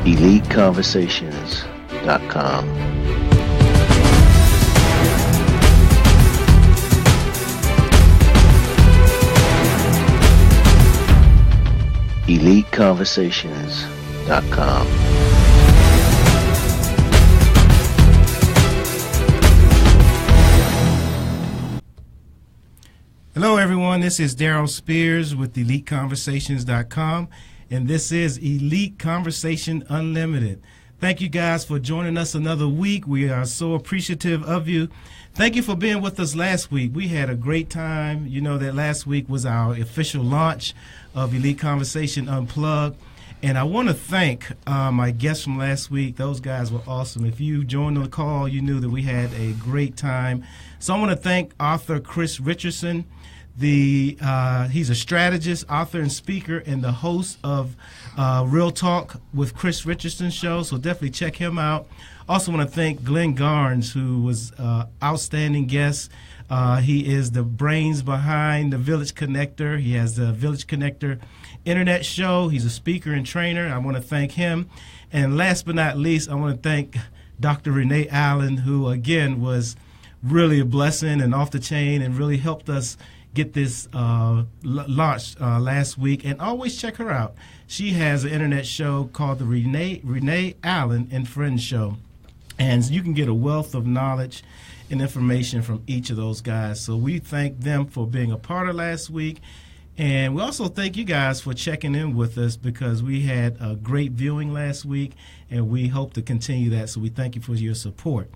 EliteConversations.com. EliteConversations.com. Hello, everyone. This is Daryl Spears with EliteConversations.com, and this is Elite Conversation Unlimited. Thank you guys for joining us another week. We are so appreciative of you. Thank you for being with us last week. We had a great time. You know that last week was our official launch of Elite Conversation Unplugged. And I want to thank my guests from last week. Those guys were awesome. If you joined the call, you knew that we had a great time. So I want to thank author Chris Richardson. He's a strategist, author, and speaker, and the host of Real Talk with Chris Richardson show. So definitely check him out. Also want to thank Glenn Garnes, who was an outstanding guest. He is the brains behind the Village Connector. He has the Village Connector internet show. He's a speaker and trainer. I want to thank him. And last but not least, I want to thank Dr. Renee Allen, who, again, was really a blessing and off the chain and really helped us get this launched last week. And always check her out. She has an internet show called the Renee Allen and Friends Show. And you can get a wealth of knowledge and information from each of those guys. So we thank them for being a part of last week. And we also thank you guys for checking in with us, because we had a great viewing last week, and we hope to continue that. So we thank you for your support.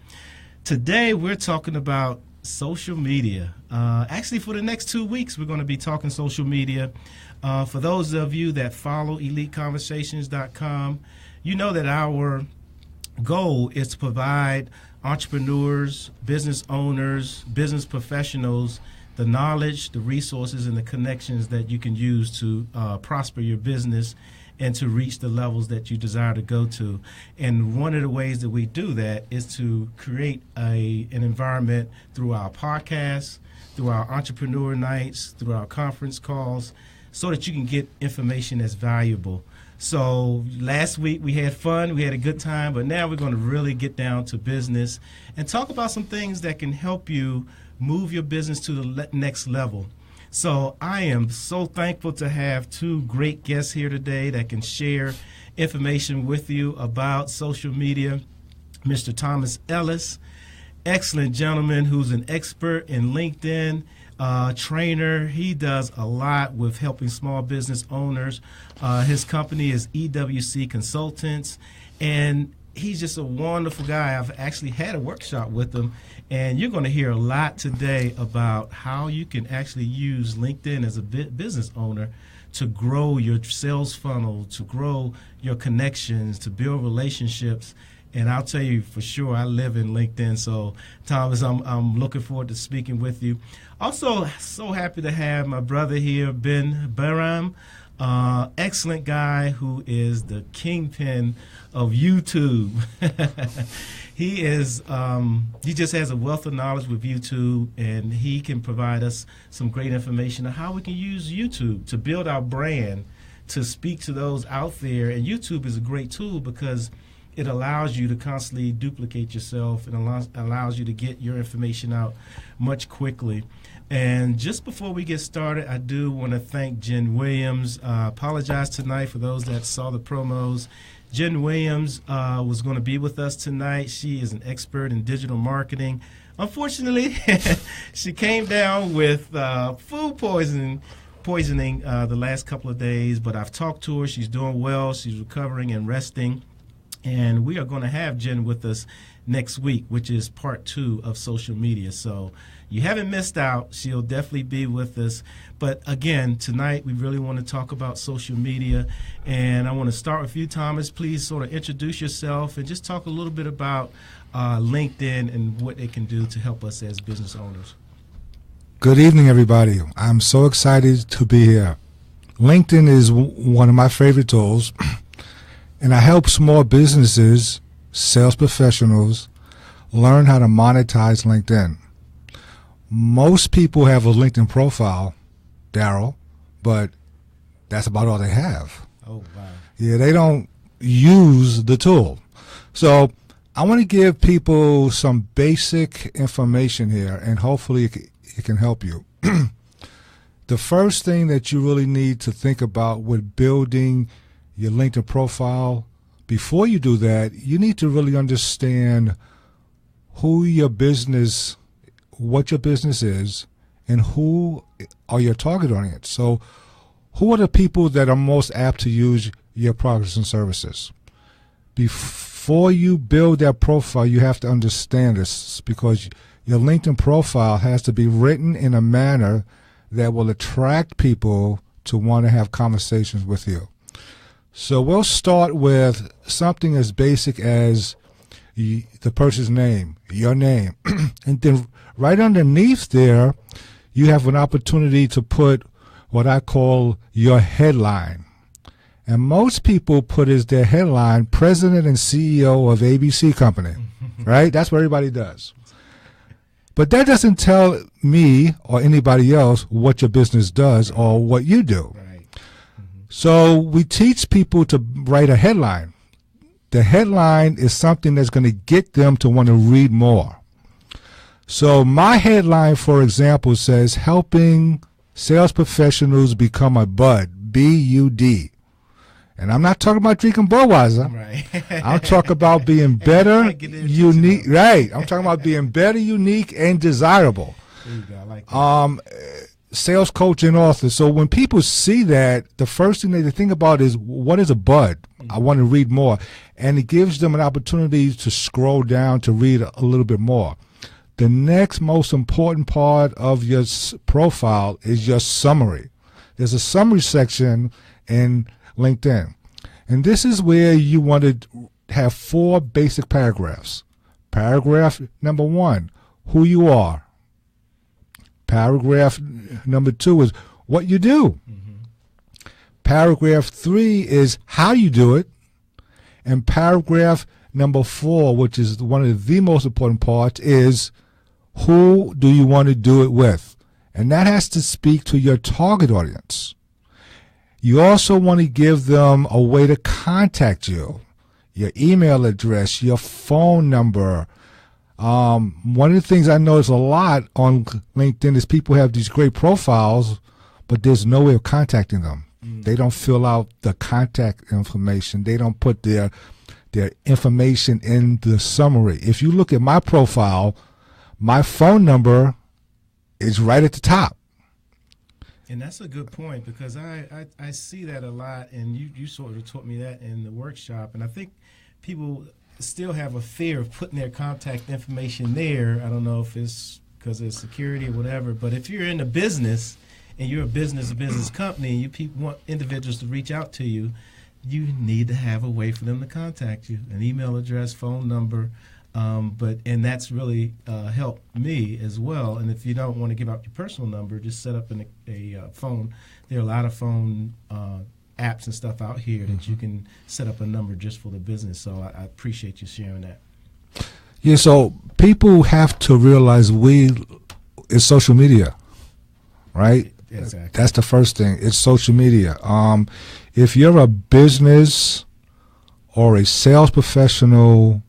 Today we're talking about social media. Actually, for the next 2 weeks, we're going to be talking social media. For those of you that follow EliteConversations.com, you know that our goal is to provide entrepreneurs, business owners, business professionals the knowledge, the resources, and the connections that you can use to prosper your business and to reach the levels that you desire to go to. And one of the ways that we do that is to create an environment through our podcasts, through our entrepreneur nights, through our conference calls, so that you can get information that's valuable. So last week we had fun, we had a good time, but now we're going to really get down to business and talk about some things that can help you move your business to the next level. So I am so thankful to have two great guests here today that can share information with you about social media. Mr. Thomas Ellis, excellent gentleman who's an expert in LinkedIn, trainer. He does a lot with helping small business owners. His company is EWC Consultants, and he's just a wonderful guy. I've actually had a workshop with him, and you're going to hear a lot today about how you can actually use LinkedIn as a business owner to grow your sales funnel, to grow your connections, to build relationships. And I'll tell you for sure, I live in LinkedIn. So, Thomas, I'm looking forward to speaking with you. Also, so happy to have my brother here, Ben Baram. Excellent guy who is the kingpin of YouTube. He just has a wealth of knowledge with YouTube, and he can provide us some great information on how we can use YouTube to build our brand, to speak to those out there. And YouTube is a great tool because it allows you to constantly duplicate yourself and allows you to get your information out much quickly. And just before we get started, I do want to thank Jen Williams. Apologize tonight for those that saw the promos. Jen Williams was going to be with us tonight. She is an expert in digital marketing. Unfortunately, she came down with food poisoning the last couple of days, but I've talked to her. She's doing well. She's recovering and resting. And we are going to have Jen with us next week, which is part 2 of social media. So you haven't missed out. She'll definitely be with us. But again, tonight we really want to talk about social media. And I want to start with you, Thomas. Please sort of introduce yourself and just talk a little bit about LinkedIn and what it can do to help us as business owners. Good evening, everybody. I'm so excited to be here. LinkedIn is one of my favorite tools. And I help small businesses, sales professionals, learn how to monetize LinkedIn. Most people have a LinkedIn profile, Daryl, but that's about all they have. Oh, wow. Yeah, they don't use the tool. So I want to give people some basic information here, and hopefully it can help you. The first thing that you really need to think about with building your LinkedIn profile, before you do that, you need to really understand who your business, what your business is, and who are your target audience. So who are the people that are most apt to use your products and services? Before you build that profile, you have to understand this, because your LinkedIn profile has to be written in a manner that will attract people to want to have conversations with you. So we'll start with something as basic as the person's name, your name. And then right underneath there, you have an opportunity to put what I call your headline. And most people put as their headline, President and CEO of ABC Company, right? That's what everybody does. But that doesn't tell me or anybody else what your business does or what you do. Right. So we teach people to write a headline. The headline is something that's going to get them to want to read more. So my headline, for example, says, helping sales professionals become a bud, B-U-D. And I'm not talking about drinking Budweiser. Right. I'm talking about being better, unique. Right. I'm talking about being better, unique, and desirable. There you go. I like that. Sales coach and author. So when people see that, the first thing they think about is, what is a bud? I want to read more. And it gives them an opportunity to scroll down to read a little bit more. The next most important part of your profile is your summary. There's a summary section in LinkedIn. And this is where you want to have 4 basic paragraphs. Paragraph number 1, who you are. Paragraph number 2 is what you do. Paragraph 3 is how you do it. And paragraph number 4, which is one of the most important parts, is who do you want to do it with? And that has to speak to your target audience. You also want to give them a way to contact you, your email address, your phone number. One of the things I notice a lot on LinkedIn is people have these great profiles, but there's no way of contacting them. They don't fill out the contact information. They don't put their information in the summary. If you look at my profile, my phone number is right at the top. And that's a good point, because I see that a lot, and you sort of taught me that in the workshop. And I think people still have a fear of putting their contact information there. I don't know if it's because of security or whatever, but if you're in the business and you're a business company, and you want individuals to reach out to you, you need to have a way for them to contact you, an email address, phone number. And that's really helped me as well. And if you don't want to give out your personal number, just set up a phone. There are a lot of phone apps and stuff out here that you can set up a number just for the business. So I appreciate you sharing that. Yeah, so people have to realize it's social media, right? Exactly. That's the first thing. It's social media. If you're a business or a sales professional,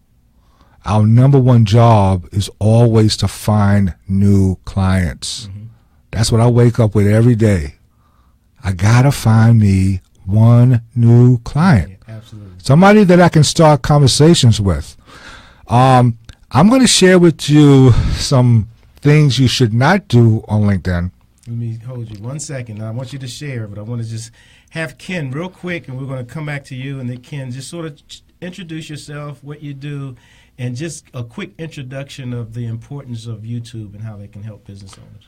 our number one job is always to find new clients. That's what I wake up with every day. I got to find me one new client. Yeah, absolutely. Somebody that I can start conversations with. I'm going to share with you some things you should not do on LinkedIn. Let me hold you 1 second. I want you to share, but I want to just have Ken real quick, and we're going to come back to you. And then, Ken, just sort of introduce yourself, what you do, and just a quick introduction of the importance of YouTube and how they can help business owners.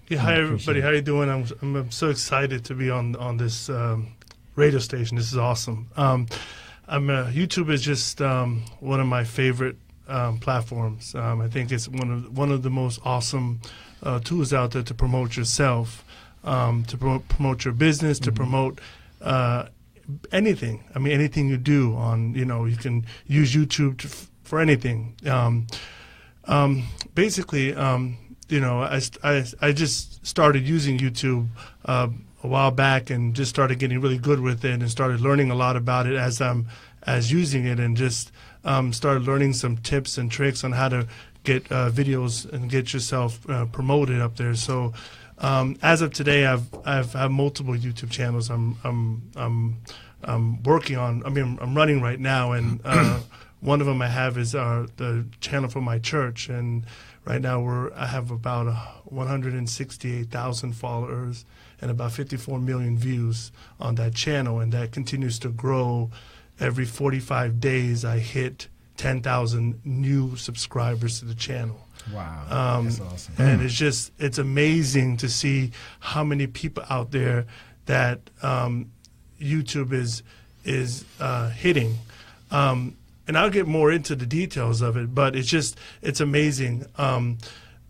Yeah, hi everybody. How you doing? I'm so excited to be on this radio station. This is awesome. YouTube is just one of my favorite platforms. I think it's one of the most awesome tools out there to promote yourself, to promote your business, to promote anything. I mean, anything you do on, you can use YouTube for anything. Basically, I just started using YouTube a a while back and just started getting really good with it and started learning a lot about it as using it, and just started learning some tips and tricks on how to get videos and get yourself promoted up there. So as of today, I've have multiple YouTube channels. I'm working on. I mean, I'm running right now, and one of them I have is the channel for my church, and right now I have about 168,000 followers and about 54 million views on that channel, and that continues to grow. Every 45 days, I hit 10,000 new subscribers to the channel. Wow, that's awesome. And it's amazing to see how many people out there that YouTube is hitting. And I'll get more into the details of it, but it's amazing.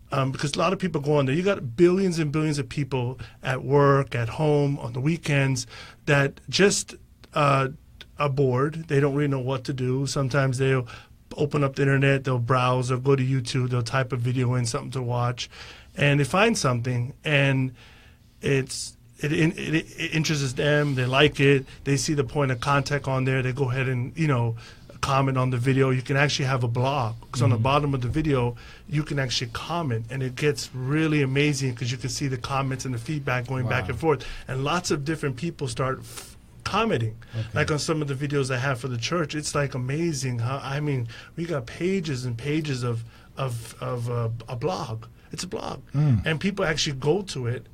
Because a lot of people go on there. You got billions and billions of people at work, at home, on the weekends that just are bored. They don't really know what to do. Sometimes they'll open up the internet, they'll browse, or go to YouTube, they'll type a video in, something to watch, and they find something, and it interests them. They like it. They see the point of contact on there. They go ahead and comment on the video. You can actually have a blog, because on the bottom of the video you can actually comment, and it gets really amazing because you can see the comments and the feedback going back and forth, and lots of different people start commenting. Like on some of the videos I have for the church, it's like amazing how, I mean, we got pages and pages of a blog. It's a blog, and people actually go to it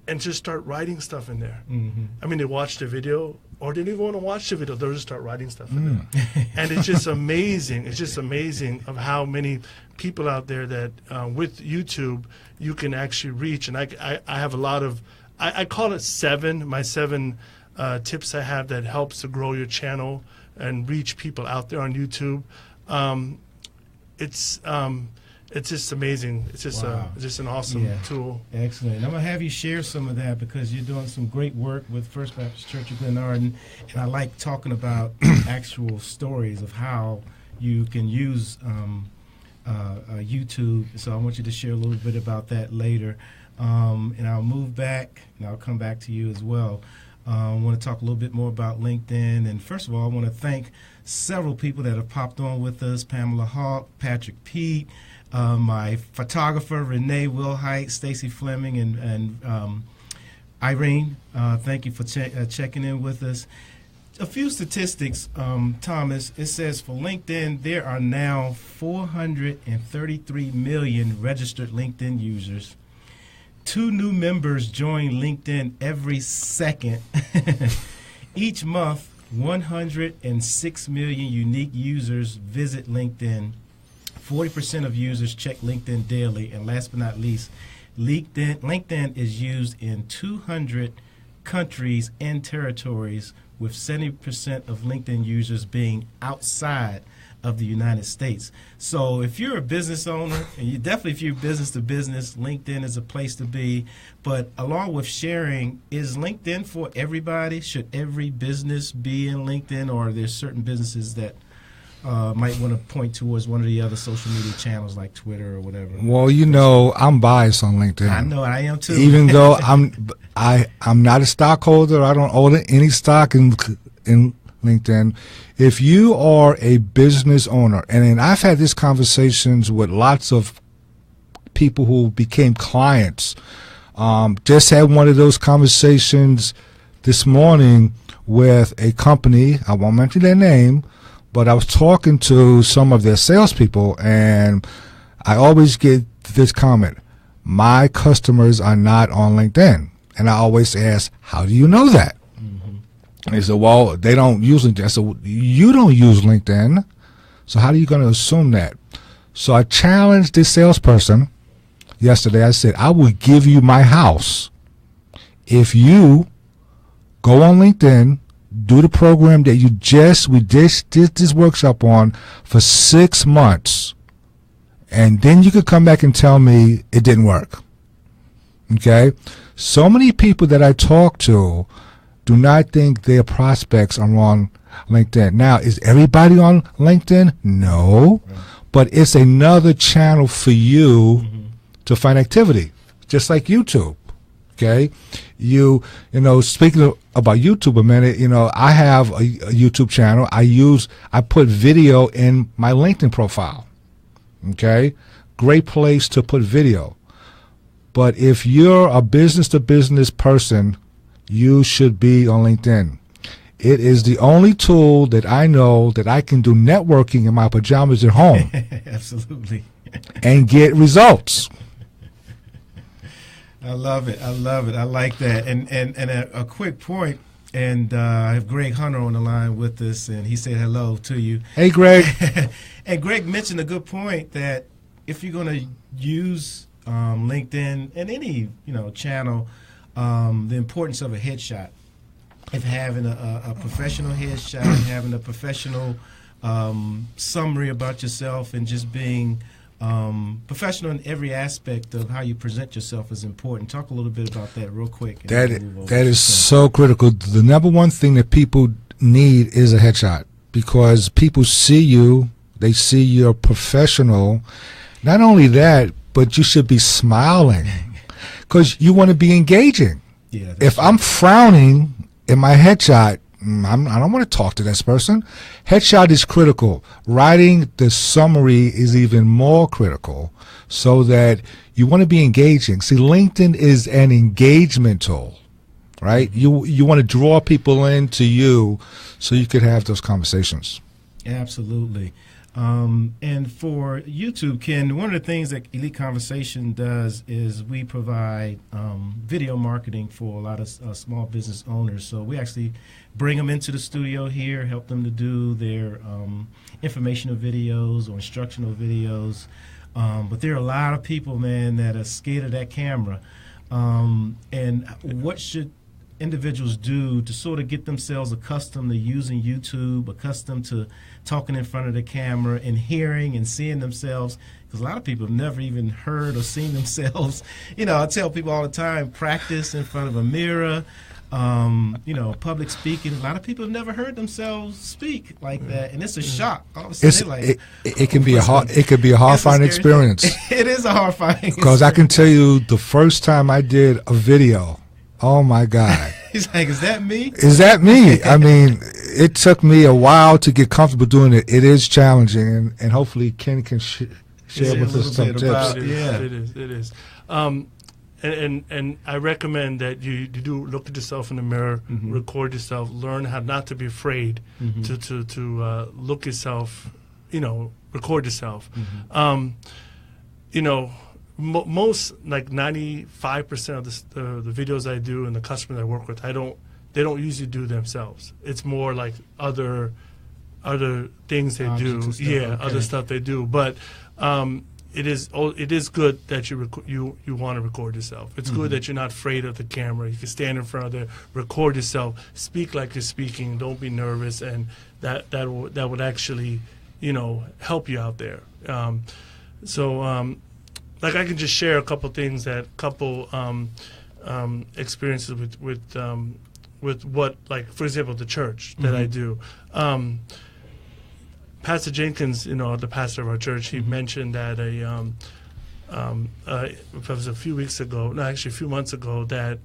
and just start writing stuff in there. I mean, they watch the video, or they don't even want to watch the video, they'll just start writing stuff in there. And it's just amazing. It's just amazing of how many people out there that with YouTube you can actually reach. And I have a lot of, I call it my seven tips I have that helps to grow your channel and reach people out there on YouTube. It's just amazing. It's just it's just an awesome tool. Excellent. I'm gonna have you share some of that because you're doing some great work with First Baptist Church of Glenarden, and I like talking about actual stories of how you can use YouTube. So I want you to share a little bit about that later, and I'll move back and I'll come back to you as well. I want to talk a little bit more about LinkedIn, and first of all, I want to thank several people that have popped on with us: Pamela Hawk, Patrick Pete, my photographer Renee Wilhite, Stacy Fleming, and Irene. Thank you for checking in with us. A few statistics, Thomas. It says for LinkedIn, there are now 433 million registered LinkedIn users. 2 new members join LinkedIn every second. Each month, 106 million unique users visit LinkedIn. 40% of users check LinkedIn daily. And last but not least, LinkedIn is used in 200 countries and territories, with 70% of LinkedIn users being outside of the United States. So if you're a business owner, and if you're business to business, LinkedIn is a place to be. But along with sharing, is LinkedIn for everybody? Should every business be in LinkedIn, or are there certain businesses that might want to point towards one of the other social media channels like Twitter or whatever? Well, I'm biased on LinkedIn. I know, I am too. Even though I'm not a stockholder, I don't own any stock in LinkedIn. If you are a business owner, and I've had these conversations with lots of people who became clients. Just had one of those conversations this morning with a company. I won't mention their name, but I was talking to some of their salespeople, and I always get this comment: my customers are not on LinkedIn. And I always ask, how do you know that? And they said, well, they don't use LinkedIn. I said, well, you don't use LinkedIn, so how are you going to assume that? So I challenged this salesperson yesterday. I said, I will give you my house if you go on LinkedIn, do the program that we did this workshop on for 6 months, and then you could come back and tell me it didn't work. Okay? So many people that I talk to do not think their prospects are on LinkedIn. Now, is everybody on LinkedIn? No. Right. But it's another channel for you to find activity, just like YouTube. Okay, you know, speaking about YouTube a minute, you know, I have a YouTube channel. I put video in my LinkedIn profile. Okay, great place to put video. But if you're a business-to-business person, you should be on LinkedIn. It is the only tool that I know that I can do networking in my pajamas at home. Absolutely. And get results. I love it. I love it. I like that. And a quick point, and I have Greg Hunter on the line with us, and he said hello to you. Hey, Greg. And Greg mentioned a good point that if you're going to use LinkedIn and any channel, the importance of a headshot, of having a professional headshot, having a professional summary about yourself, and just being professional in every aspect of how you present yourself is important. Talk a little bit about that real quick. That is so critical. The number one thing that people need is a headshot, because people see you, they see you're professional. Not only that, but you should be smiling, because you want to be engaging. Yeah, if I'm frowning in my headshot, I don't want to talk to this person. Headshot is critical. Writing the summary is even more critical, so that you want to be engaging. See, LinkedIn is an engagement tool, right? You want to draw people into you so you could have those conversations. Absolutely. And for YouTube, Ken, one of the things that Elite Conversation does is we provide video marketing for a lot of small business owners. So we actually bring them into the studio here, help them to do their informational videos or instructional videos. But there are a lot of people, man, that are scared of that camera. And what should individuals do to sort of get themselves accustomed to using YouTube, accustomed to talking in front of the camera and hearing and seeing themselves? Because a lot of people have never even heard or seen themselves. I tell people all the time, practice in front of a mirror, public speaking. A lot of people have never heard themselves speak like that, and it's a shock. All of a sudden, it can be a horrifying experience. It is a horrifying because I can tell you, the first time I did a video, oh my God. He's like, is that me? Is that me? I mean, it took me a while to get comfortable doing it. It is challenging, and hopefully Ken can share with us some tips. It is. And I recommend that you do look at yourself in the mirror, record yourself, learn how not to be afraid to look yourself, record yourself. Most, like 95% of the videos I do and the customers I work with, they don't usually do themselves. It's more like other things they do, other stuff they do. But it is good that you want to record yourself. It's good that you're not afraid of the camera. You can stand in front of it, record yourself, speak like you're speaking. Don't be nervous, and that would actually help you out there. Like, I can just share a couple things experiences with what, like, for example, the church that I do. Pastor Jenkins, the pastor of our church, he mentioned that it was a few months ago, that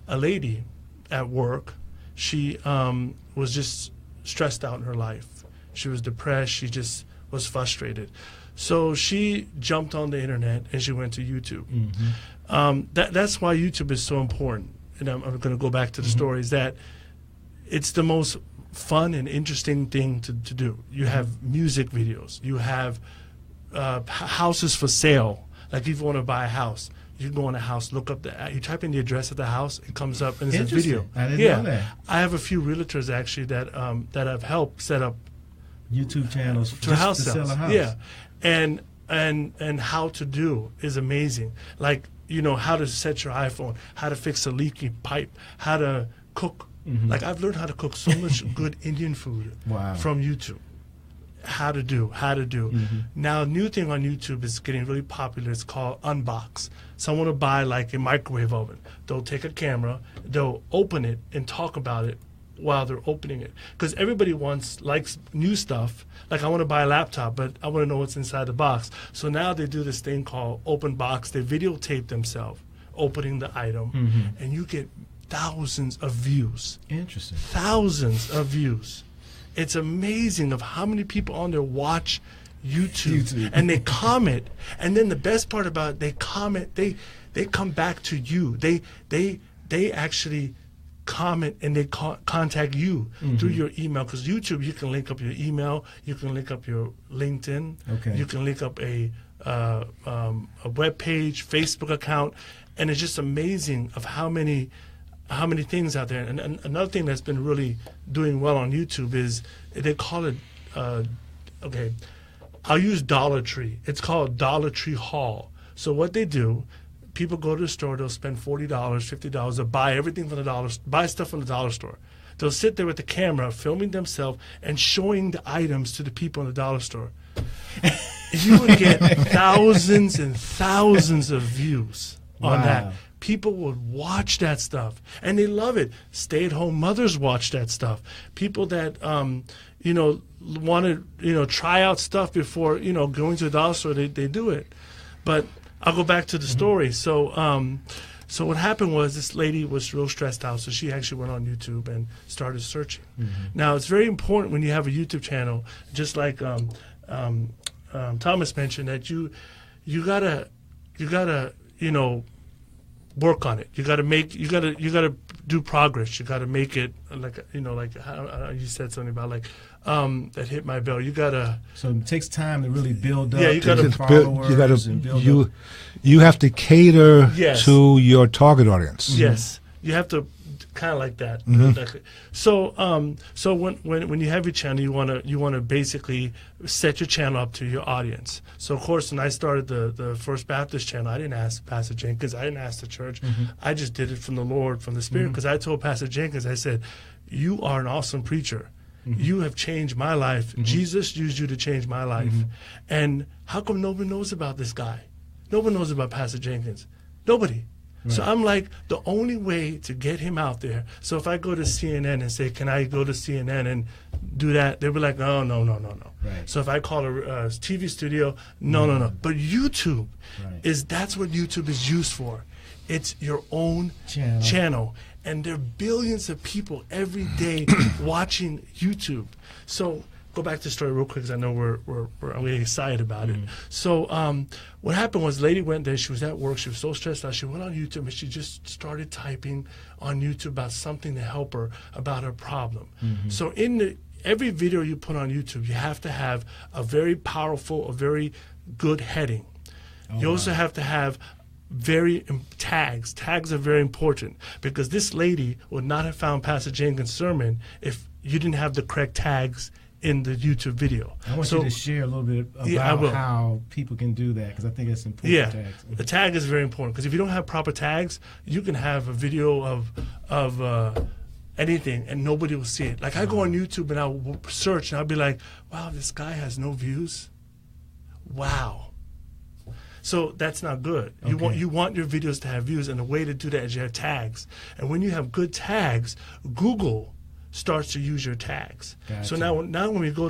a lady at work, she was just stressed out in her life. She was depressed. She just was frustrated. So she jumped on the internet and she went to YouTube. That's why YouTube is so important. And I'm going to go back to the story, is that it's the most fun and interesting thing to do. You have music videos. You have houses for sale. Like, if you want to buy a house, you can go on a house, look up you type in the address of the house, it comes up, and it's a video. I didn't know that. I have a few realtors actually that I've helped set up YouTube channels to house to sell a house. Yeah. And how to do is amazing. Like, how to set your iPhone, how to fix a leaky pipe, how to cook. Like, I've learned how to cook so much good Indian food from YouTube. How to do. Now, a new thing on YouTube is getting really popular. It's called unbox. Someone will buy, like, a microwave oven. They'll take a camera, they'll open it and talk about it while they're opening it, because everybody likes new stuff. Like, I want to buy a laptop, but I want to know what's inside the box. So now they do this thing called open box. They videotape themselves opening the item, and you get thousands of views. Interesting. Thousands of views. It's amazing of how many people on there watch YouTube. And they comment. And then the best part about it, they comment, they come back to you. They actually comment and they contact you through your email, because YouTube, you can link up your email, you can link up your LinkedIn, you can link up a web page, Facebook account, and it's just amazing of how many things out there. And another thing that's been really doing well on YouTube is they call it I'll use Dollar Tree. It's called Dollar Tree Haul. So what they do, people go to the store, they'll spend $40, $50 to buy everything from buy stuff from the dollar store. They'll sit there with the camera, filming themselves and showing the items to the people in the dollar store. You would get thousands and thousands of views on that. People would watch that stuff, and they love it. Stay-at-home mothers watch that stuff. People that, want to, try out stuff before, going to the dollar store, they do it. But I'll go back to the story. So what happened was this lady was real stressed out, so she actually went on YouTube and started searching. Now, it's very important when you have a YouTube channel, just like Thomas mentioned, that you gotta work on it. You gotta do progress. You gotta make it like how you said something about that hit my bell. So it takes time to really build up. Yeah, you have to cater to your target audience. Yes, you have to kind of like that. So when you have your channel, you wanna basically set your channel up to your audience. So of course, when I started the First Baptist channel, I didn't ask Pastor Jenkins, I didn't ask the church, I just did it from the Lord, from the Spirit, because I told Pastor Jenkins, I said, "You are an awesome preacher. You have changed my life. Jesus used you to change my life. And how come nobody knows about this guy? Nobody knows about Pastor Jenkins. Nobody." Right. So I'm like, the only way to get him out there. So if I go to CNN and say, "Can I go to CNN and do that?" They'll be like, "Oh, no. Right. So if I call a TV studio, no. But YouTube that's what YouTube is used for. It's your own channel. And there are billions of people every day watching YouTube. So go back to the story real quick, because I know we're really excited about it. So what happened was, the lady went there. She was at work. She was so stressed out. She went on YouTube and she just started typing on YouTube about something to help her about her problem. So in every video you put on YouTube, you have to have a very powerful, a very good heading. You also have to have tags. Tags are very important, because this lady would not have found Pastor Jenkins' sermon if you didn't have the correct tags in the YouTube video. I want you to share a little bit about how people can do that, because I think it's important. Yeah, tags. The tag is very important, because if you don't have proper tags, you can have a video of anything and nobody will see it. Like, I go on YouTube and I'll search and I'll be like, "Wow, this guy has no views. Wow." So that's not good. You want your videos to have views, and the way to do that is you have tags. And when you have good tags, Google starts to use your tags. Gotcha. So now when we go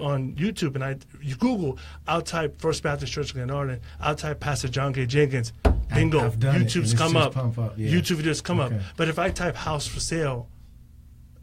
on YouTube and you Google, I'll type First Baptist Church of Glenarden, I'll type Pastor John K. Jenkins, bingo, YouTube's come up. YouTube videos come up. But if I type house for sale,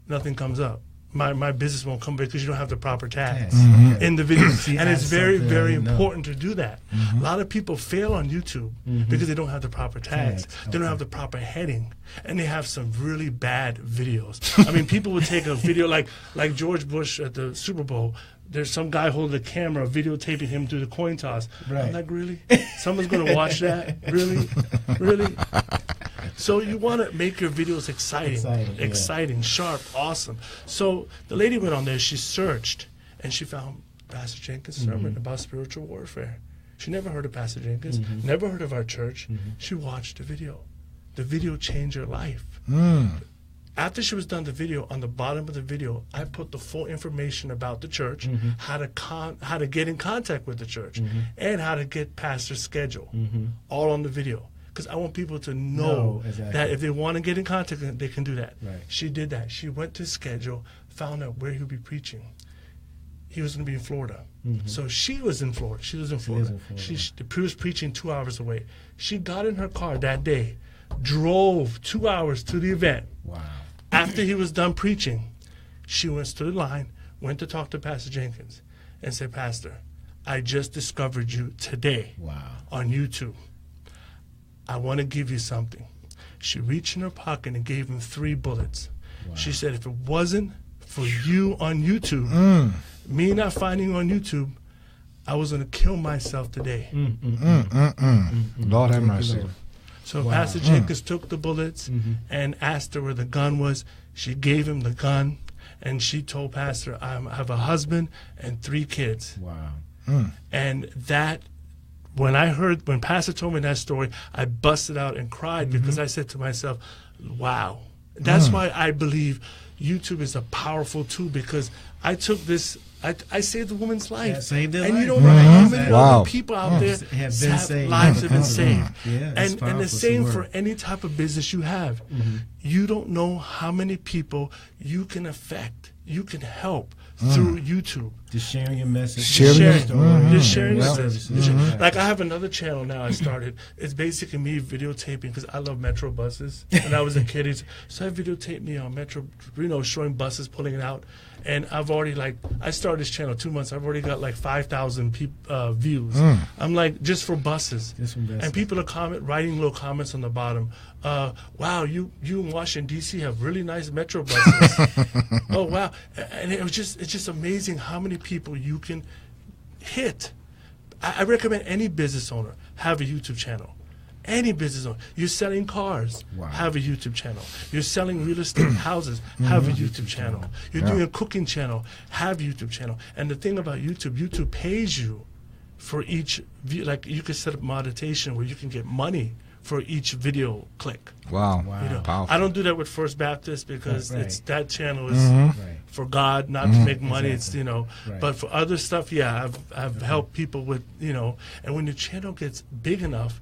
nothing comes up. My business won't come because you don't have the proper tags in the video. And it's very, very important to do that. A lot of people fail on YouTube because they don't have the proper tags. They don't have the proper heading. And they have some really bad videos. I mean, people would take a video like George Bush at the Super Bowl. There's some guy holding a camera videotaping him do the coin toss. Right. I'm like, really? Someone's going to watch that? Really? Really? So you want to make your videos exciting, sharp, awesome. So the lady went on there, she searched, and she found Pastor Jenkins' sermon about spiritual warfare. She never heard of Pastor Jenkins, never heard of our church. She watched the video. The video changed her life. After she was done the video, on the bottom of the video, I put the full information about the church, how to get in contact with the church, and how to get pastor's schedule, all on the video. Because I want people to know that if they want to get in contact, they can do that. Right. She did that. She went to schedule, found out where he would be preaching. He was going to be in Florida. So she was in Florida. She was in Florida. She was preaching 2 hours away. She got in her car that day, drove 2 hours to the event. Wow. After he was done preaching, she went to the line, went to talk to Pastor Jenkins, and said, Pastor, I just discovered you today on YouTube. I want to give you something. She reached in her pocket and gave him 3 bullets. Wow. She said, if it wasn't for you on YouTube, me not finding you on YouTube, I was going to kill myself today. Lord have mercy. So Pastor Jenkins took the bullets and asked her where the gun was. She gave him the gun, and she told Pastor, I have a husband and 3 kids. Wow. And that, when Pastor told me that story, I busted out and cried because I said to myself, wow. That's why I believe YouTube is a powerful tool, because I took this, I saved the woman's life. Yeah, saved her and life. you don't know how many Wow. other people out there have been saved. lives have been saved. Yeah, and the powerful, same it's a for word. any type of business you have. You don't know how many people you can affect, you can help through YouTube. Just sharing your message. Sharing Sharing, your story. just sharing Yeah. this. Like I have another channel now I started. It's basically me videotaping, because I love Metro buses. When I was a kid, so I videotaped me on Metro, showing buses pulling it out. And I've already, I started this channel 2 months. I've already got 5,000 views. I'm like, just for buses. Just for buses. And people are writing little comments on the bottom. Wow, you in Washington, D.C. have really nice Metro buses. Oh, wow. And it's just amazing how many people you can hit. I recommend any business owner have a YouTube channel. Any business owner. You're selling cars, have a YouTube channel. You're selling real estate houses, have a YouTube channel. You're doing a cooking channel, have a YouTube channel. And the thing about YouTube pays you for each view. Like, you can set up monetization where you can get money for each video click. Wow. Powerful. I don't do that with First Baptist, because it's that channel is for God, not to make money. It's but for other stuff, I've helped people with And when your channel gets big enough,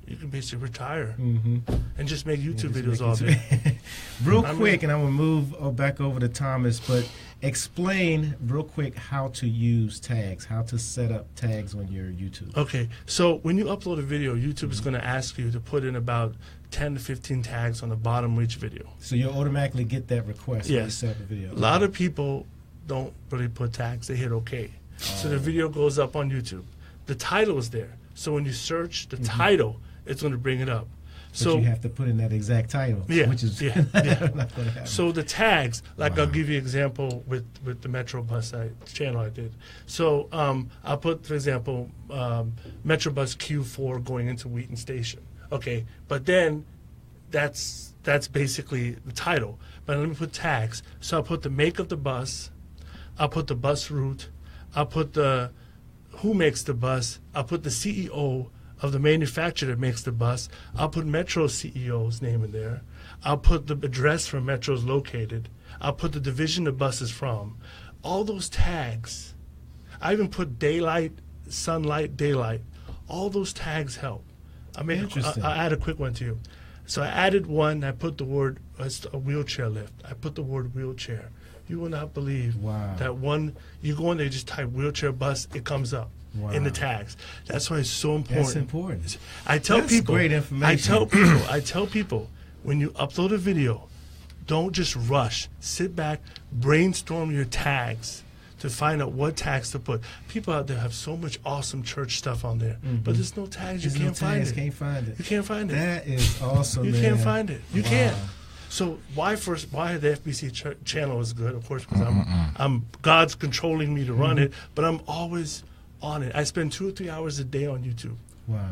you can basically retire and just make YouTube videos all day. Real quick, and I'm going to move back over to Thomas, but explain real quick how to use tags, how to set up tags on your YouTube. Okay, so when you upload a video, YouTube is going to ask you to put in about 10 to 15 tags on the bottom of each video. So you'll automatically get that request when you Yes. set up a video. A lot of people don't really put tags. They hit OK. So the video goes up on YouTube. The title is there. So when you search the title, it's going to bring it up. So you have to put in that exact title, which is not going to happen. So the tags, I'll give you an example with the Metro Bus channel I did. So I'll put, for example, Metro Bus Q4 going into Wheaton Station. Okay, but then that's basically the title. But let me put tags. So I'll put the make of the bus. I'll put the bus route. I'll put the who makes the bus. I'll put the CEO of the manufacturer that makes the bus. I'll put Metro's CEO's name in there. I'll put the address where Metro's located. I'll put the division the bus is from. All those tags. I even put daylight, sunlight, daylight. All those tags help. I'll add a quick one to you. So I added one. I put the word, it's a wheelchair lift. I put the word wheelchair. You will not believe that one. You go in there, just type wheelchair bus, it comes up. In the tags. That's why it's so important. That's important. I tell That's people. great information. I tell people, when you upload a video, don't just rush. Sit back, brainstorm your tags to find out what tags to put. People out there have so much awesome church stuff on there, but there's no tags. You can't find it. Can't find it. You can't find it. That is awesome. You man. can't find it. You can't. So why the FBC channel is good? Of course, because I'm God's controlling me to run it, but I'm always on it. I spend 2 or 3 hours a day on YouTube.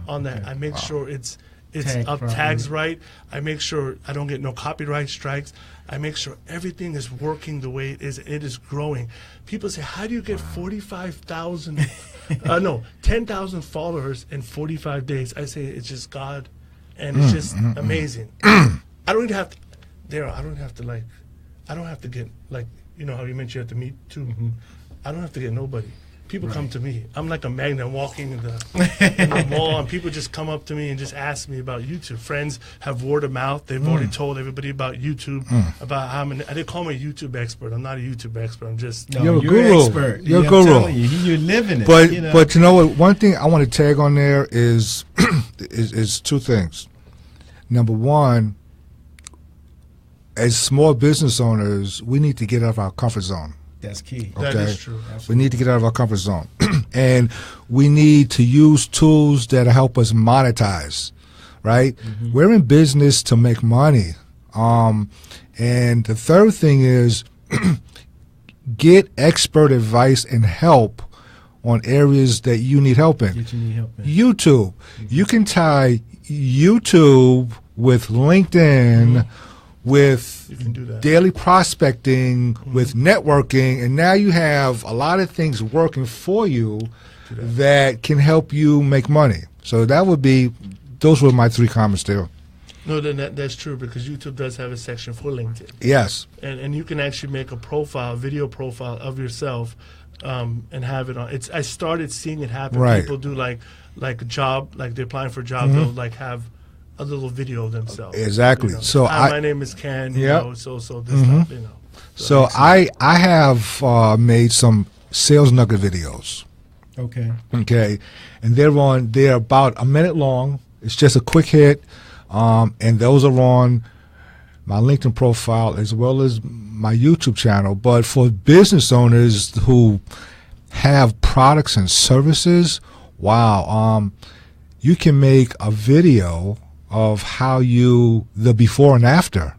On that, I make sure it's tags right. I make sure I don't get no copyright strikes. I make sure everything is working the way it is. It is growing. People say, how do you get 45,000? 10,000 followers in 45 days. I say it's just God, and it's just amazing. I don't even have to. I don't have to get how you mentioned you have to meet too. I don't have to get nobody. people come to me. I'm like a magnet walking in the mall, and people just come up to me and just ask me about YouTube. Friends have word of mouth. They've already told everybody about YouTube, about how many. They call me a YouTube expert. I'm not a YouTube expert. I'm just you're a guru. Expert. You're a guru. You're living it. But you know what? One thing I want to tag on there is is two things. Number one, as small business owners, we need to get out of our comfort zone. That's key. Okay? That is true. We need to get out of our comfort zone. And we need to use tools that help us monetize, right? We're in business to make money. And the third thing is get expert advice and help on areas that you need help in. YouTube. You can tie YouTube with LinkedIn, with daily prospecting, with networking, and now you have a lot of things working for you that can help you make money. So those were my 3 comments there. No, that's true, because YouTube does have a section for LinkedIn. Yes. And you can actually make a video profile of yourself, and have it on. I started seeing it happen. Right. People do like a job, like they're applying for a job, they'll like have a little video of themselves. Exactly. You know, So my name is Ken. You know, so this stuff. You know. So I have made some sales nugget videos. Okay. And they're about a minute long. It's just a quick hit, and those are on my LinkedIn profile as well as my YouTube channel. But for business owners who have products and services, wow, you can make a video of how the before and after,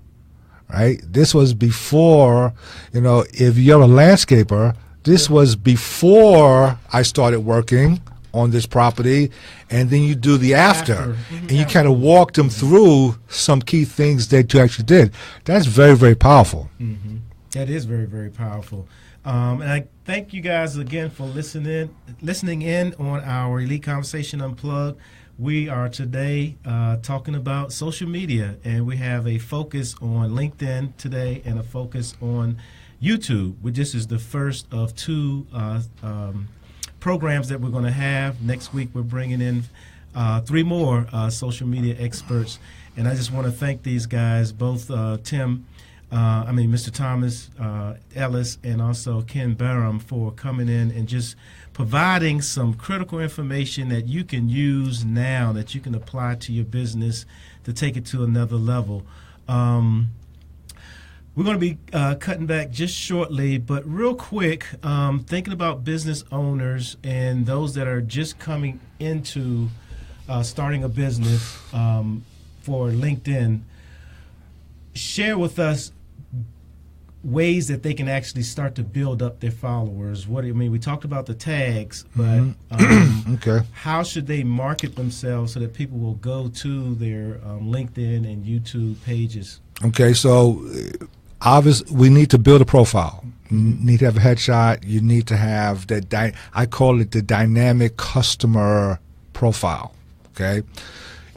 right? This was before, if you're a landscaper, this was before I started working on this property, and then you do the after. And you kind of walk them through some key things that you actually did. That's very, very powerful. That is very, very powerful. And I thank you guys again for listening in on our Elite Conversation Unplugged. We are today talking about social media, and we have a focus on LinkedIn today and a focus on YouTube. This is the first of 2 programs that we're going to have. Next week we're bringing in 3 more social media experts, and I just want to thank these guys, both Mr. Thomas Ellis and also Ken Barham, for coming in and just providing some critical information that you can use now, that you can apply to your business to take it to another level. We're going to be cutting back just shortly, but real quick, thinking about business owners and those that are just coming into starting a business for LinkedIn, share with us ways that they can actually start to build up their followers. We talked about the tags, but how should they market themselves so that people will go to their LinkedIn and YouTube pages? Okay, so obviously we need to build a profile. You need to have a headshot. You need to have that. I call it the dynamic customer profile. Okay.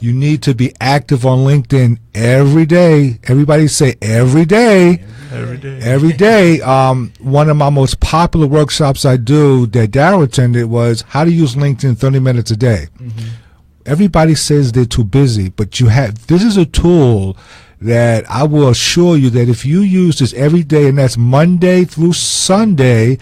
You need to be active on LinkedIn every day. Everybody say every day. Every day. One of my most popular workshops I do that Darryl attended was how to use LinkedIn 30 minutes a day. Everybody says they're too busy, but this is a tool that I will assure you that if you use this every day, and that's Monday through Sunday,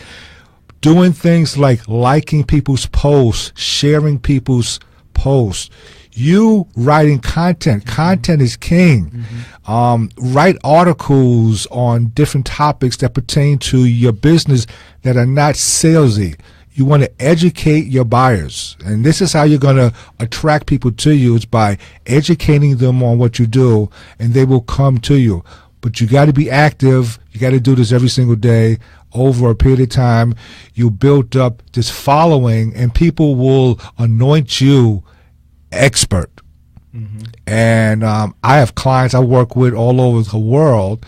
doing things like liking people's posts, sharing people's posts, you writing content. Content is king. Write articles on different topics that pertain to your business that are not salesy. You want to educate your buyers. And this is how you're going to attract people to you. It's by educating them on what you do, and they will come to you. But you got to be active. You got to do this every single day. Over a period of time, you build up this following, and people will anoint you expert. And I have clients I work with all over the world.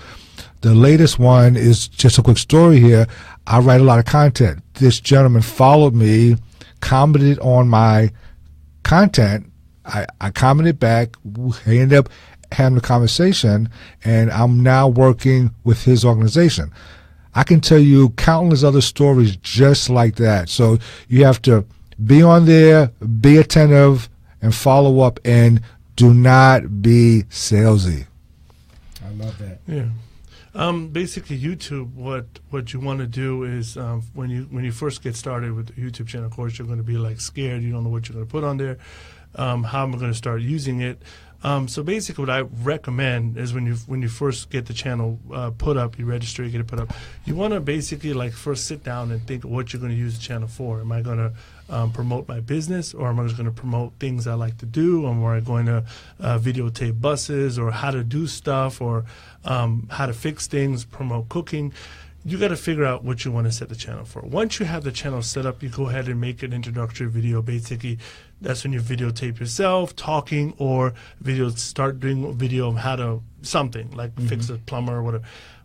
The latest one is just a quick story here. I write a lot of content. This gentleman followed me, commented on my content. I commented back. He ended up having a conversation, and I'm now working with his organization. I can tell you countless other stories just like that. So you have to be on there, be attentive, and follow up, and do not be salesy. I love that. Yeah. Basically, YouTube. What you want to do is when you first get started with the YouTube channel, of course, you're going to be like scared. You don't know what you're going to put on there. How am I going to start using it? So basically, what I recommend is when you first get the channel put up, you register, you get it put up. You want to basically like first sit down and think of what you're going to use the channel for. Am I going to promote my business, or am I just going to promote things I like to do? Or am I going to videotape buses, or how to do stuff, or how to fix things, promote cooking? You got to figure out what you want to set the channel for. Once you have the channel set up, you go ahead and make an introductory video. Basically, that's when you videotape yourself talking, or start doing a video of how to something like fix a plumber or whatever.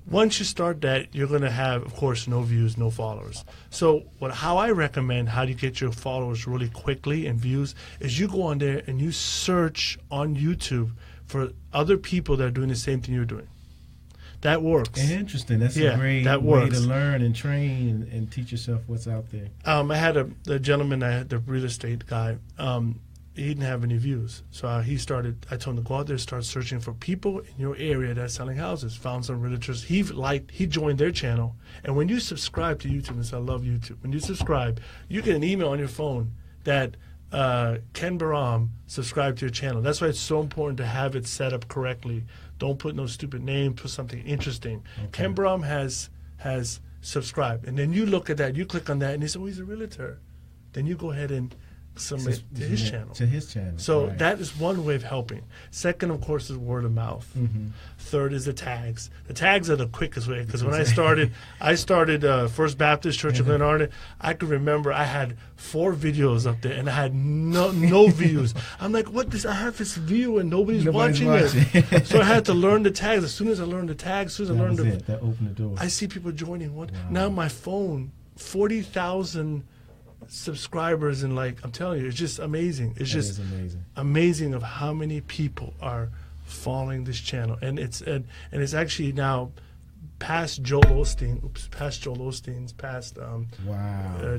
Once you start that, you're going to have, of course, no views, no followers. So how I recommend how do you get your followers really quickly and views is you go on there and you search on YouTube for other people that are doing the same thing you're doing. That works. Interesting. That's a great way to learn and train and teach yourself what's out there. I had the gentleman, the real estate guy, he didn't have any views. So I told him to go out there and start searching for people in your area that's selling houses. Found some realtors. He joined their channel. And when you subscribe to YouTube, and I love YouTube, when you subscribe, you get an email on your phone that Ken Baram subscribed to your channel. That's why it's so important to have it set up correctly. Don't put no stupid name, put something interesting. Okay. Ken Baram has subscribed. And then you look at that, you click on that, and he says, oh, he's a realtor. Then you go ahead and submit to his channel. To his channel. So that is one way of helping. Second, of course, is word of mouth. Third is the tags. The tags are the quickest way, because when I started First Baptist Church of Glen Arden, I could remember I had 4 videos up there and I had no views. I'm like, what? I have this view and nobody's watching it. So I had to learn the tags. As soon as I learned the tags, that opened the door. I see people joining. Now my phone, 40,000 subscribers, and I'm telling you, it's just amazing. It's just amazing of how many people are following this channel, and it's actually now past Joel Osteen's, past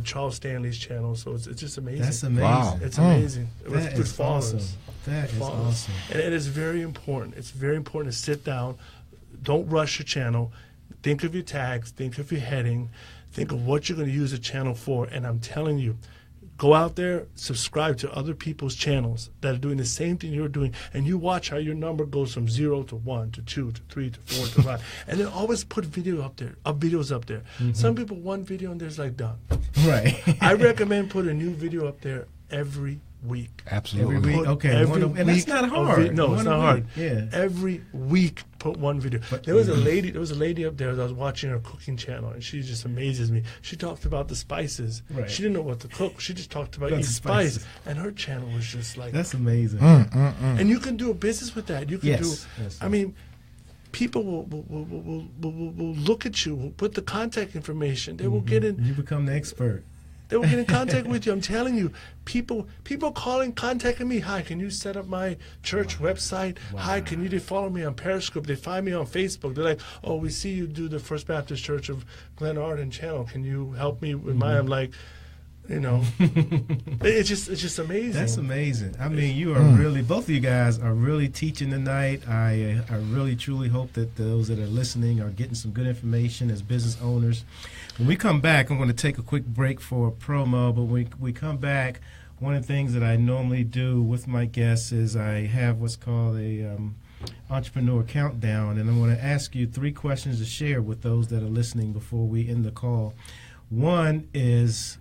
Charles Stanley's channel. So it's just amazing. That's amazing. Wow. It's amazing. That is awesome. That is awesome. And it is very important. It's very important to sit down. Don't rush your channel. Think of your tags. Think of your heading. Think of what you're going to use the channel for. And I'm telling you, go out there, subscribe to other people's channels that are doing the same thing you're doing, and you watch how your number goes from 0 to 1 to 2 to 3 to 4 to 5. And then always put videos up there. Some people, one video and there's done. Right. I recommend put a new video up there every week. Absolutely. Every week. Okay. And that's not hard. No, it's not hard. Yeah. Every week, put one video. But there was a lady up there that was watching her cooking channel, and she just amazes me. She talked about the spices. Right. She didn't know what to cook. She just talked about eating spice, and her channel was just that's amazing. And you can do a business with that. You can do. Yes. I mean, people will look at you, will put the contact information. They will get in. You become the expert. They will get in contact with you. I'm telling you, people contacting me. Hi, can you set up my church website? Wow. Hi, can you follow me on Periscope? They find me on Facebook. They're like, oh, we see you do the First Baptist Church of Glen Arden channel. Can you help me with mine? I'm like, it's just amazing. That's amazing. I mean, you are really, both of you guys are really teaching tonight. I really, truly hope that those that are listening are getting some good information as business owners. When we come back, I'm going to take a quick break for a promo, but when we come back, one of the things that I normally do with my guests is I have what's called a entrepreneur countdown, and I'm going to ask you 3 questions to share with those that are listening before we end the call. One is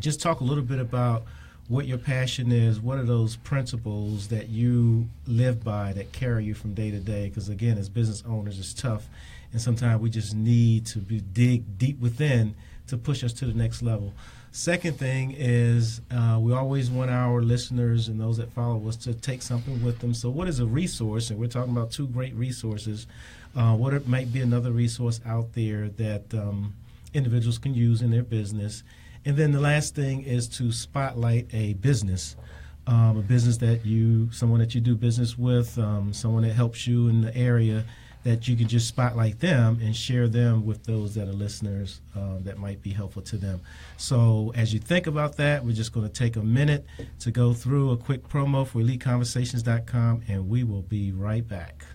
just talk a little bit about what your passion is. What are those principles that you live by that carry you from day to day? Because, again, as business owners, it's tough, and sometimes we just need to dig deep within to push us to the next level. Second thing is we always want our listeners and those that follow us to take something with them. So what is a resource? And we're talking about 2 great resources. What might be another resource out there that individuals can use in their business. And then the last thing is to spotlight a business that someone that you do business with, someone that helps you in the area that you can just spotlight them and share them with those that are listeners that might be helpful to them. So as you think about that, we're just going to take a minute to go through a quick promo for EliteConversations.com, and we will be right back.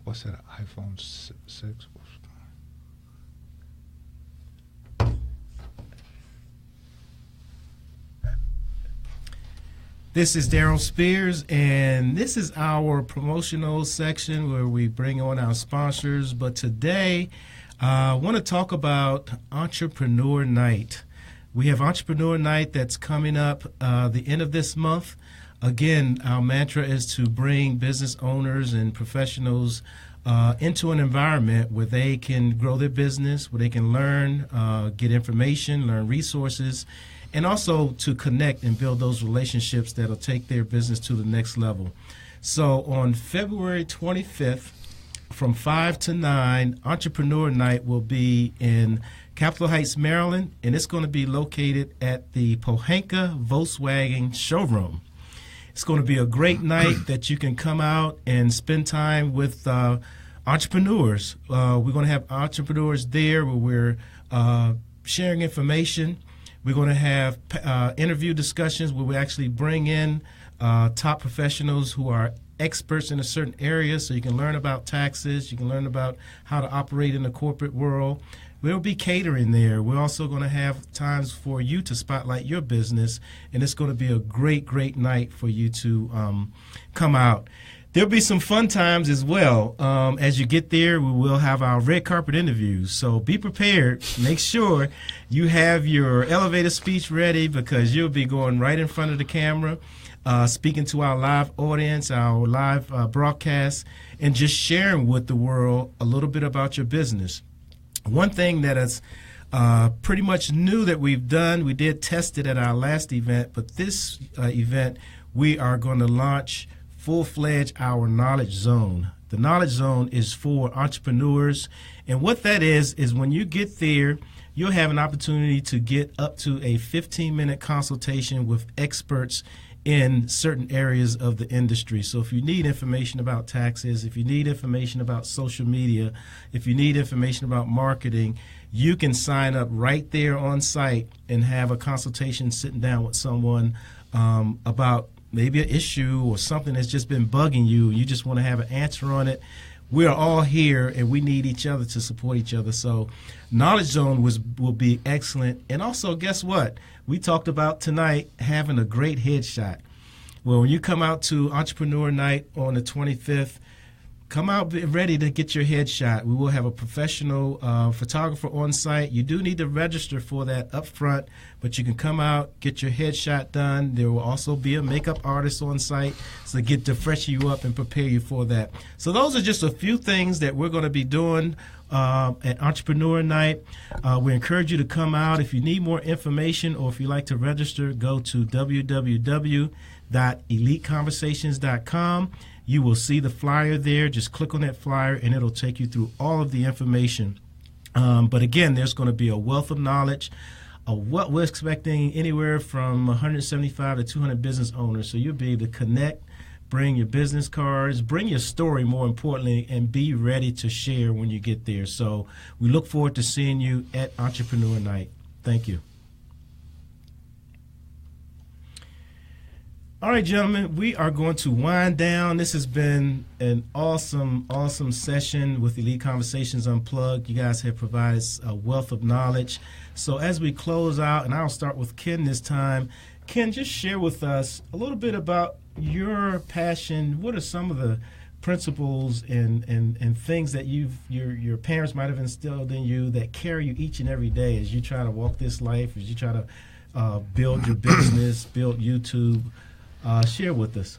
What's that, iPhone 6? This is Daryl Spears, and this is our promotional section where we bring on our sponsors. But today, I want to talk about Entrepreneur Night. We have Entrepreneur Night that's coming up the end of this month. Again, our mantra is to bring business owners and professionals into an environment where they can grow their business, where they can learn, get information, learn resources, and also to connect and build those relationships that will take their business to the next level. So on February 25th, from 5 to 9, Entrepreneur Night will be in Capitol Heights, Maryland, and it's going to be located at the Pohanka Volkswagen showroom. It's going to be a great night that you can come out and spend time with entrepreneurs. We're going to have entrepreneurs there where we're sharing information. We're going to have interview discussions where we actually bring in top professionals who are experts in a certain area, so you can learn about taxes, you can learn about how to operate in the corporate world. We'll be catering there. We're also going to have times for you to spotlight your business, and it's going to be a great, great night for you to come out. There'll be some fun times as well. As you get there, we will have our red carpet interviews. So be prepared. Make sure you have your elevator speech ready, because you'll be going right in front of the camera, speaking to our live audience, our live broadcast, and just sharing with the world a little bit about your business. One thing that is pretty much new that we've done, we did test it at our last event, but this event we are going to launch full-fledged our Knowledge Zone. The Knowledge Zone is for entrepreneurs, and what that is when you get there, you'll have an opportunity to get up to a 15-minute consultation with experts in certain areas of the industry. So if you need information about taxes, if you need information about social media, if you need information about marketing, you can sign up right there on site and have a consultation sitting down with someone about maybe an issue or something that's just been bugging you. You just want to have an answer on it. We're all here, and we need each other to support each other. So Knowledge Zone will be excellent. And also, guess what? We talked about tonight having a great headshot. Well, when you come out to Entrepreneur Night on the 25th, come out ready to get your headshot. We will have a professional photographer on site. You do need to register for that up front, but you can come out, get your headshot done. There will also be a makeup artist on site to get to freshen you up and prepare you for that. So those are just a few things that we're going to be doing at Entrepreneur Night. We encourage you to come out. If you need more information or if you'd like to register, go to www.EliteConversations.com. You will see the flyer there. Just click on that flyer, and it'll take you through all of the information. But again, there's going to be a wealth of knowledge. What we're expecting anywhere from 175 to 200 business owners. So you'll be able to connect, bring your business cards, bring your story, more importantly, and be ready to share when you get there. So we look forward to seeing you at Entrepreneur Night. Thank you. All right, gentlemen, we are going to wind down. This has been an awesome, awesome session with Elite Conversations Unplugged. You guys have provided a wealth of knowledge. So as we close out, and I'll start with Ken this time, Ken, just share with us a little bit about your passion. What are some of the principles and things that your parents might have instilled in you that carry you each and every day as you try to walk this life, as you try to build your business, build YouTube? Share with us.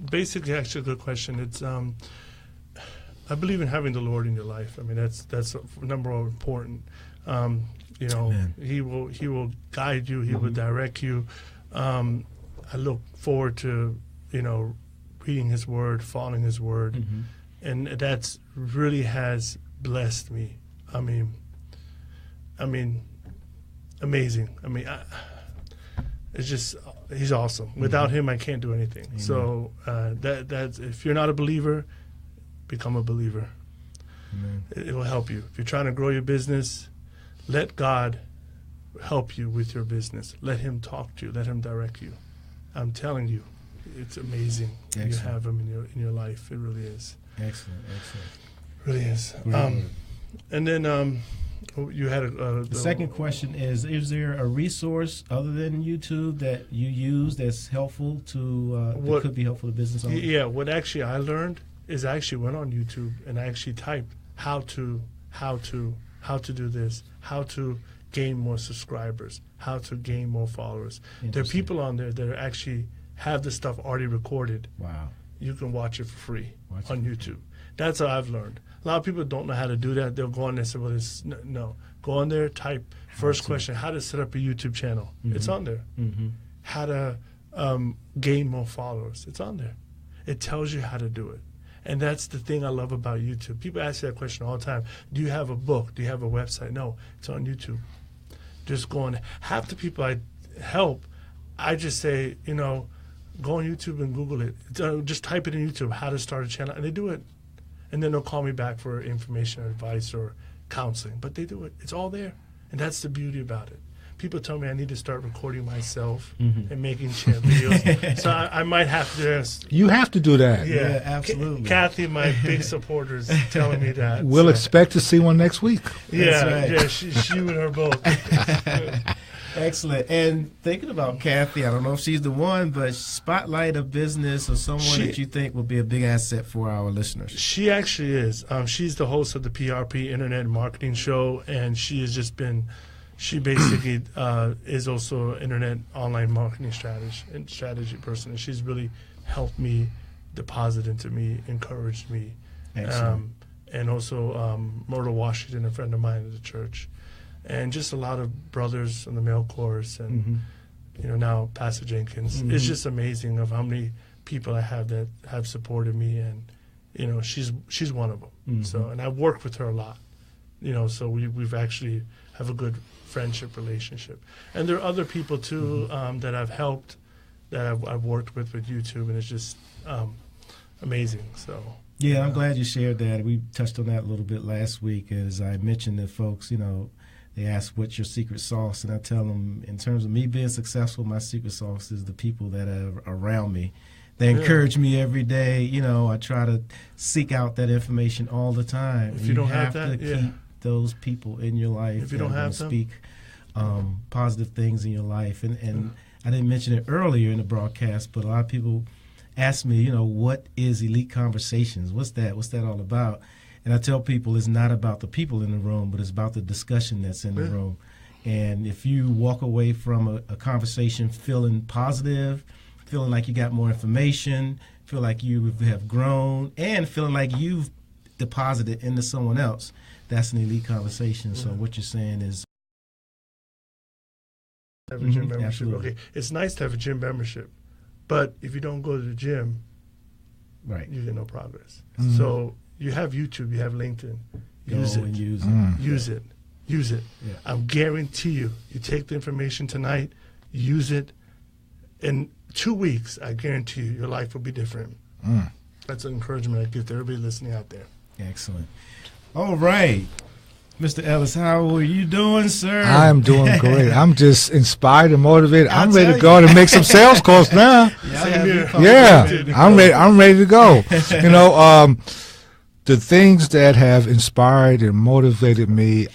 Basically, actually, a good question. It's I believe in having the Lord in your life. I mean, that's number one important. You know, Amen. He will guide you. He will direct you. I look forward to reading His Word, following His Word, and that's really has blessed me. I mean, amazing. I mean, it's just he's awesome. Without him, I can't do anything. Amen. So that's if you're not a believer, become a believer. Amen. It will help you. If you're trying to grow your business, let God help you with your business. Let him talk to you. Let him direct you. I'm telling you, it's amazing. Excellent. You have him in your life. It really is. Excellent. It really is. Really. And then you had The second question is there a resource other than YouTube that you use that's helpful to that could be helpful to business owners? Yeah, what actually I learned is I actually went on YouTube and I actually typed how to do this, how to gain more subscribers, how to gain more followers. There are people on there that are actually have the stuff already recorded. Wow. You can watch it for free on YouTube. That's how I've learned. A lot of people don't know how to do that. They'll go on there and say, well, no. Go on there, type first question, how to set up a YouTube channel. Mm-hmm. It's on there. Mm-hmm. How to gain more followers. It's on there. It tells you how to do it. And that's the thing I love about YouTube. People ask that question all the time. Do you have a book? Do you have a website? No, it's on YouTube. Just go on. Half the people I help, I just say, go on YouTube and Google it. Just type it in YouTube, how to start a channel, and they do it. And then they'll call me back for information or advice or counseling. But they do it. It's all there. And that's the beauty about it. People tell me I need to start recording myself and making videos. So I might have to. You have to do that. Yeah, absolutely. Kathy, my big supporter, is telling me that. We'll expect to see one next week. Yeah, right. yeah, she and her both. Excellent. And thinking about Kathy, I don't know if she's the one, but spotlight a business or someone that you think will be a big asset for our listeners. She actually is. She's the host of the PRP Internet Marketing Show, and she has just been. She basically is also an internet online marketing strategy person, and she's really helped me, deposit into me, encouraged me. And also Myrtle Washington, a friend of mine at the church. And just a lot of brothers in the male chorus, and now Pastor Jenkins. It's just amazing of how many people I have that have supported me, and she's one of them. So, and I've worked with her a lot. So we've actually have a good friendship relationship. And there are other people too that I've helped, that I've worked with YouTube, and it's just amazing. So. Yeah, I'm glad you shared that. We touched on that a little bit last week. As I mentioned to folks, they ask, what's your secret sauce? And I tell them, in terms of me being successful, my secret sauce is the people that are around me. They encourage me every day. I try to seek out that information all the time. If you don't have that, keep those people in your life. If you don't have them, speak positive things in your life. And I didn't mention it earlier in the broadcast, but a lot of people ask me, what is Elite Conversations? What's that? What's that all about? And I tell people it's not about the people in the room, but it's about the discussion that's in the room. And if you walk away from a conversation feeling positive, feeling like you got more information, feel like you have grown, and feeling like you've deposited into someone else, that's an elite conversation. So what you're saying is have a gym membership. Absolutely. Okay, it's nice to have a gym membership, but if you don't go to the gym, right, you get no progress. So you have YouTube, you have LinkedIn. Use it. Use it. Yeah. I guarantee you take the information tonight, use it. In 2 weeks, I guarantee you, your life will be different. That's an encouragement I give to everybody listening out there. Excellent. All right. Mr. Ellis, how are you doing, sir? I'm doing great. I'm just inspired and motivated. I'm ready to go and make some sales calls now. I'm ready to go. The things that have inspired and motivated me,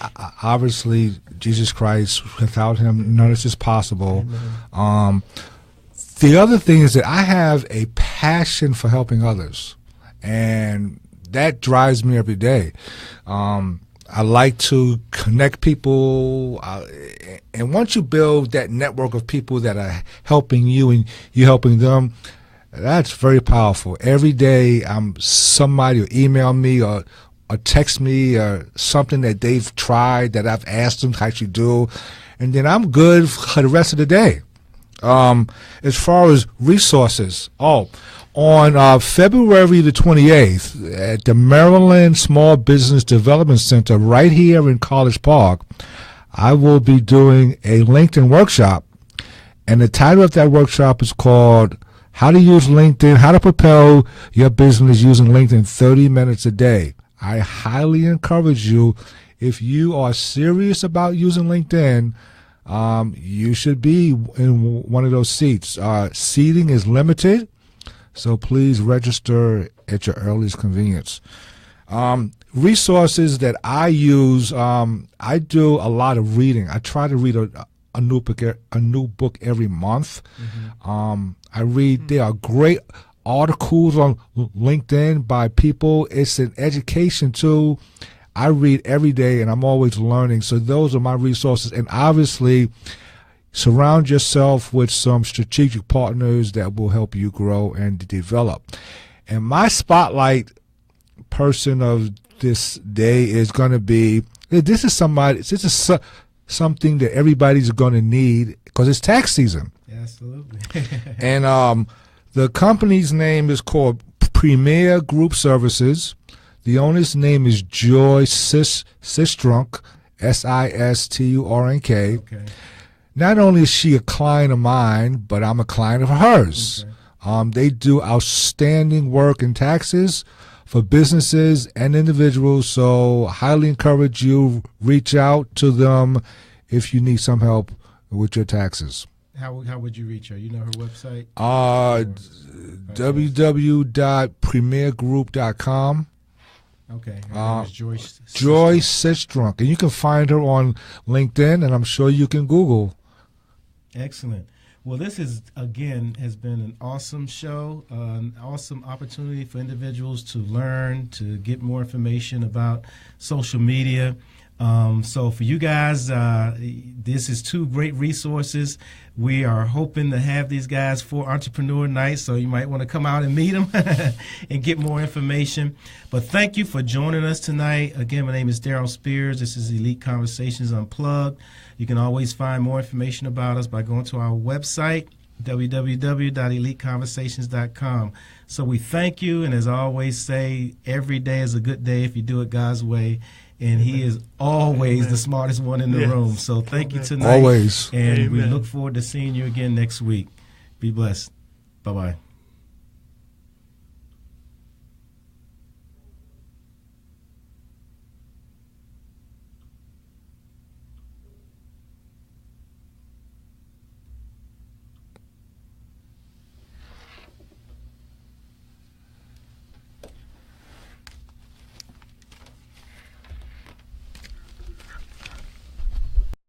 obviously, Jesus Christ. Without him, none of this is possible. The other thing is that I have a passion for helping others, and that drives me every day. I like to connect people, and once you build that network of people that are helping you and you helping them, that's very powerful. Every day, somebody will email me or text me or something that they've tried that I've asked them how to do, and then I'm good for the rest of the day. As far as resources, on February the 28th at the Maryland Small Business Development Center right here in College Park, I will be doing a LinkedIn workshop. And the title of that workshop is called How to Use LinkedIn, How to Propel Your Business Using LinkedIn 30 Minutes a Day. I highly encourage you, if you are serious about using LinkedIn, you should be in one of those seats. Seating is limited, so please register at your earliest convenience. Resources that I use, I do a lot of reading. I try to read a new book every month. I read, there are great articles on LinkedIn by people. It's an education tool. I read every day, and I'm always learning. So those are my resources. And obviously, surround yourself with some strategic partners that will help you grow and develop. And my spotlight person of this day is going to be, this is something that everybody's going to need because it's tax season. Absolutely. And the company's name is called Premier Group Services. The owner's name is Joy Sistrunk, Sistrunk. Okay. Not only is she a client of mine, but I'm a client of hers. Okay. They do outstanding work in taxes for businesses and individuals, so highly encourage you, reach out to them if you need some help with your taxes. How would you reach her? You know her website? www.premiergroup.com. Okay. Her name is Joy Sistrunk. And you can find her on LinkedIn, and I'm sure you can Google. Excellent. Well, this has been an awesome show, an awesome opportunity for individuals to learn, to get more information about social media. So for you guys, this is two great resources. We are hoping to have these guys for Entrepreneur Night, so you might want to come out and meet them and get more information. But thank you for joining us tonight. Again, my name is Daryl Spears. This is Elite Conversations Unplugged. You can always find more information about us by going to our website, www.EliteConversations.com. So we thank you, and as I always say, every day is a good day if you do it God's way. And he is always the smartest one in the room. So thank you tonight. Always. And we look forward to seeing you again next week. Be blessed. Bye-bye.